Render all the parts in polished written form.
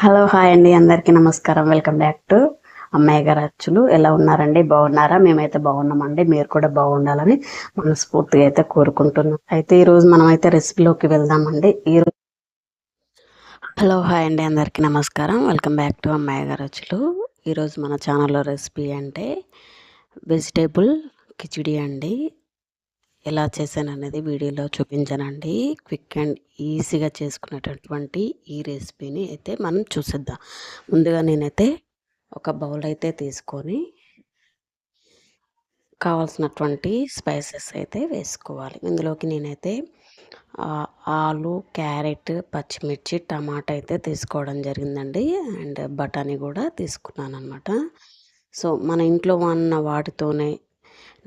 Hello hi అండి, అందరికీ నమస్కారం. వెల్కమ్ బ్యాక్ టు అమ్మాయి గారు అచ్చులు. ఎలా ఉన్నారండి? బాగున్నారా? మేమైతే బాగున్నామండి. మీరు కూడా బాగుండాలని మనస్ఫూర్తిగా అయితే కోరుకుంటున్నాం. అయితే ఈరోజు మనం అయితే రెసిపీలోకి వెళ్దామండి. హలో హాయ్ అండి, అందరికీ నమస్కారం. వెల్కమ్ బ్యాక్ టు అమ్మాయి గారు అచ్చులు. ఈరోజు మన ఛానల్లో రెసిపీ అంటే వెజిటేబుల్ కిచిడి అండి. ఎలా చేశాననేది వీడియోలో చూపించానండి. క్విక్ అండ్ ఈజీగా చేసుకునేటటువంటి ఈ రెసిపీని అయితే మనం చూసేద్దాం. ముందుగా నేనైతే ఒక బౌల్ అయితే తీసుకొని కావాల్సినటువంటి స్పైసెస్ అయితే వేసుకోవాలి. ఇందులోకి నేనైతే ఆలు, క్యారెట్, పచ్చిమిర్చి, టమాటా అయితే తీసుకోవడం జరిగిందండి. అండ్ బఠానీ కూడా తీసుకున్నాను అనమాట. సో మన ఇంట్లో ఉన్న వాటితోనే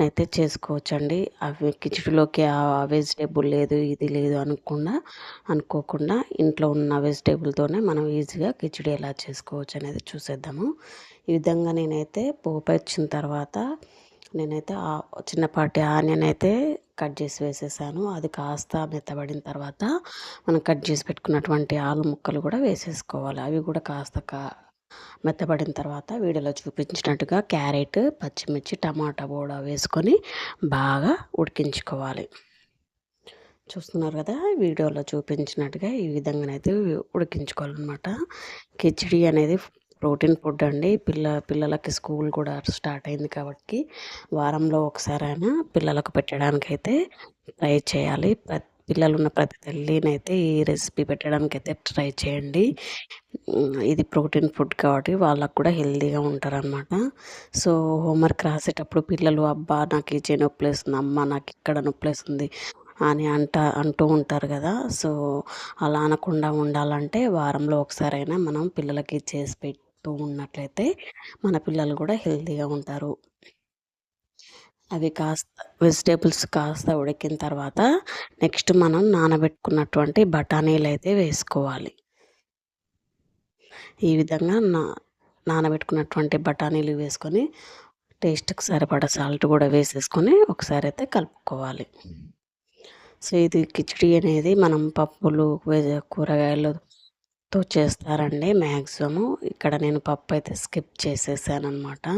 అయితే చేసుకోవచ్చండి. అవి కిచిడిలోకి ఆ వెజిటేబుల్ లేదు, ఇది లేదు అనుకోకుండా ఇంట్లో ఉన్న వెజిటేబుల్తోనే మనం ఈజీగా కిచిడి ఎలా చేసుకోవచ్చు అనేది చూసేద్దాము. ఈ విధంగా నేనైతే పోపు వచ్చిన తర్వాత నేనైతే చిన్నపాటి ఆనియన్ అయితే కట్ చేసి వేసేసాను. అది కాస్త మెత్తబడిన తర్వాత మనం కట్ చేసి పెట్టుకున్నటువంటి ఆలు ముక్కలు కూడా వేసేసుకోవాలి. అవి కూడా కాస్త మెత్తబడిన తర్వాత వీడియోలో చూపించినట్టుగా క్యారెట్, పచ్చిమిర్చి, టమాటా కూడా వేసుకొని బాగా ఉడికించుకోవాలి. చూస్తున్నారు కదా, వీడియోలో చూపించినట్టుగా ఈ విధంగానైతే ఉడికించుకోవాలన్నమాట. కిచిడి అనేది ప్రోటీన్ ఫుడ్ అండి. పిల్లలకి స్కూల్ కూడా స్టార్ట్ అయింది కాబట్టి వారంలో ఒకసారైనా పిల్లలకు పెట్టడానికైతే ట్రై చేయాలి. పిల్లలు ఉన్న ప్రతి తల్లినైతే ఈ రెసిపీ పెట్టడానికైతే ట్రై చేయండి. ఇది ప్రోటీన్ ఫుడ్ కాబట్టి వాళ్ళకు కూడా హెల్తీగా ఉంటారనమాట. సో హోంవర్క్ రాసేటప్పుడు పిల్లలు అబ్బా నాకు ఈ చేయి నొప్పిలేస్తుంది, అమ్మ నాకు ఇక్కడ నొప్పిలేస్తుంది అని అంటూ ఉంటారు కదా. సో అలా అనకుండా ఉండాలంటే వారంలో ఒకసారైనా మనం పిల్లలకి చేసి పెడుతూ ఉన్నట్లయితే మన పిల్లలు కూడా హెల్తీగా ఉంటారు. అవి కాస్త వెజిటేబుల్స్ కాస్త ఉడికిన తర్వాత నెక్స్ట్ మనం నానబెట్టుకున్నటువంటి బఠానీలు అయితే వేసుకోవాలి. ఈ విధంగా నానబెట్టుకున్నటువంటి బఠానీలు వేసుకొని టేస్ట్కి సరిపడా సాల్ట్ కూడా వేసేసుకొని ఒకసారి అయితే కలుపుకోవాలి. సో ఇది కిచిడి అనేది మనం పప్పులు, కూరగాయలతో చేస్తారండి మ్యాక్సిమము. ఇక్కడ నేను పప్పు అయితే స్కిప్ చేసేసాను అనమాట.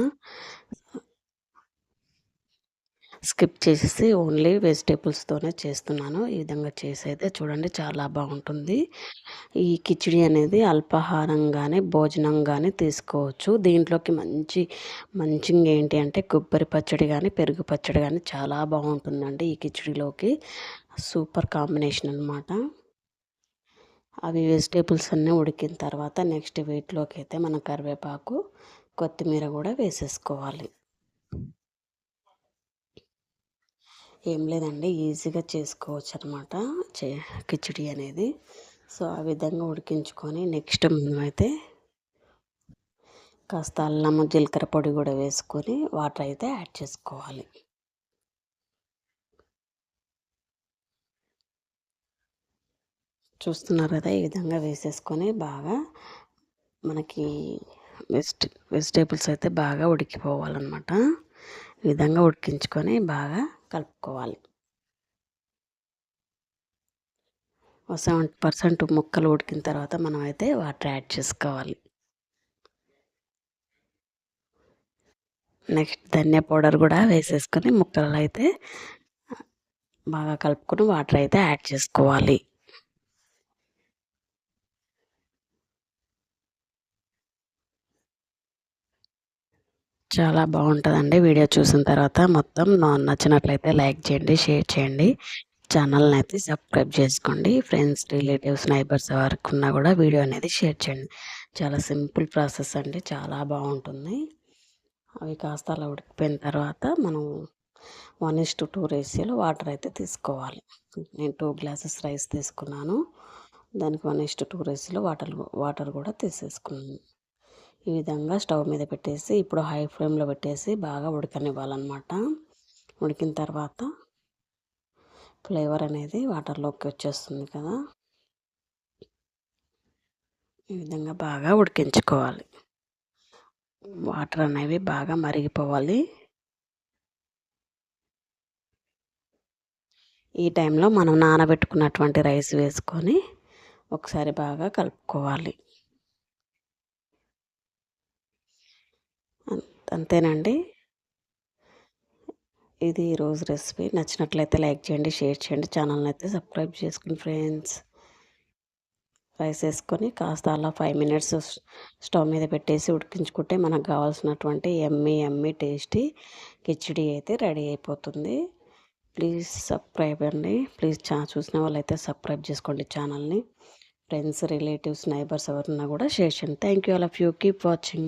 స్కిప్ చేసేసి ఓన్లీ వెజిటేబుల్స్తోనే చేస్తున్నాను. ఈ విధంగా చేసి అయితే చూడండి చాలా బాగుంటుంది. ఈ కిచిడి అనేది అల్పాహారంగానే భోజనంగానే తీసుకోవచ్చు. దీంట్లోకి మంచిగా ఏంటి అంటే కొబ్బరి పచ్చడి కానీ, పెరుగు పచ్చడి కానీ చాలా బాగుంటుందండి. ఈ కిచిడిలోకి సూపర్ కాంబినేషన్ అనమాట. అవి వెజిటేబుల్స్ అన్నీ ఉడికిన తర్వాత నెక్స్ట్ వీటిలోకి అయితే మన కరివేపాకు, కొత్తిమీర కూడా వేసేసుకోవాలి. ఏం లేదండి, ఈజీగా చేసుకోవచ్చు అనమాట కిచిడి అనేది. సో ఆ విధంగా ఉడికించుకొని నెక్స్ట్ మనమైతే కాస్త అల్లము, జీలకర్ర పొడి కూడా వేసుకొని వాటర్ అయితే యాడ్ చేసుకోవాలి. చూస్తున్నారు కదా, ఈ విధంగా వేసేసుకొని బాగా మనకి వెజిటేబుల్స్ అయితే బాగా ఉడికిపోవాలన్నమాట. ఈ విధంగా ఉడికించుకొని బాగా కలుపుకోవాలి. 70% ముక్కలు ఉడికిన తర్వాత మనం అయితే వాటర్ యాడ్ చేసుకోవాలి. నెక్స్ట్ ధనియా పౌడర్ కూడా వేసేసుకొని ముక్కలు అయితే బాగా కలుపుకొని వాటర్ అయితే యాడ్ చేసుకోవాలి. చాలా బాగుంటుందండి. వీడియో చూసిన తర్వాత మొత్తం నచ్చినట్లయితే లైక్ చేయండి, షేర్ చేయండి. ఛానల్ని అయితే సబ్స్క్రైబ్ చేసుకోండి. ఫ్రెండ్స్, రిలేటివ్స్, నైబర్స్ ఎవరికి ఉన్నా కూడా వీడియో అనేది షేర్ చేయండి. చాలా సింపుల్ ప్రాసెస్ అండి, చాలా బాగుంటుంది. అవి కాస్త అలా ఉడికిపోయిన తర్వాత మనం 1:2 రేషియోలో వాటర్ అయితే తీసుకోవాలి. నేను 2 గ్లాసెస్ రైస్ తీసుకున్నాను. దానికి 1:2 రేషియోలో వాటర్ కూడా తీసేసుకున్నాను. ఈ విధంగా స్టవ్ మీద పెట్టేసి ఇప్పుడు హై ఫ్లేమ్లో పెట్టేసి బాగా ఉడకనివ్వాలన్నమాట. ఉడికిన తర్వాత ఫ్లేవర్ అనేది వాటర్లోకి వచ్చేస్తుంది కదా, ఈ విధంగా బాగా ఉడికించుకోవాలి. వాటర్ అనేవి బాగా మరిగిపోవాలి. ఈ టైంలో మనం నానబెట్టుకున్నటువంటి రైస్ వేసుకొని ఒకసారి బాగా కలుపుకోవాలి. అంతేనండి. ఇది ఈరోజు రెసిపీ. నచ్చినట్లయితే లైక్ చేయండి, షేర్ చేయండి. ఛానల్‌ని అయితే సబ్స్క్రైబ్ చేసుకోండి ఫ్రెండ్స్. రైస్ ఏసుకొని కాస్త అలా 5 మినిట్స్ స్టవ్ మీద పెట్టేసి ఉడికించుకుంటే మనకు కావాల్సినటువంటి యమ్మీ యమ్మీ టేస్టీ కిచిడి అయితే రెడీ అయిపోతుంది. ప్లీజ్ సబ్స్క్రైబ్ అండి. ప్లీజ్ చూసిన వాళ్ళైతే సబ్స్క్రైబ్ చేసుకోండి ఛానల్‌ని. ఫ్రెండ్స్, రిలేటివ్స్, నైబర్స్ ఎవరున్నా కూడా షేర్ చేయండి. Thank you all of you. Keep watching.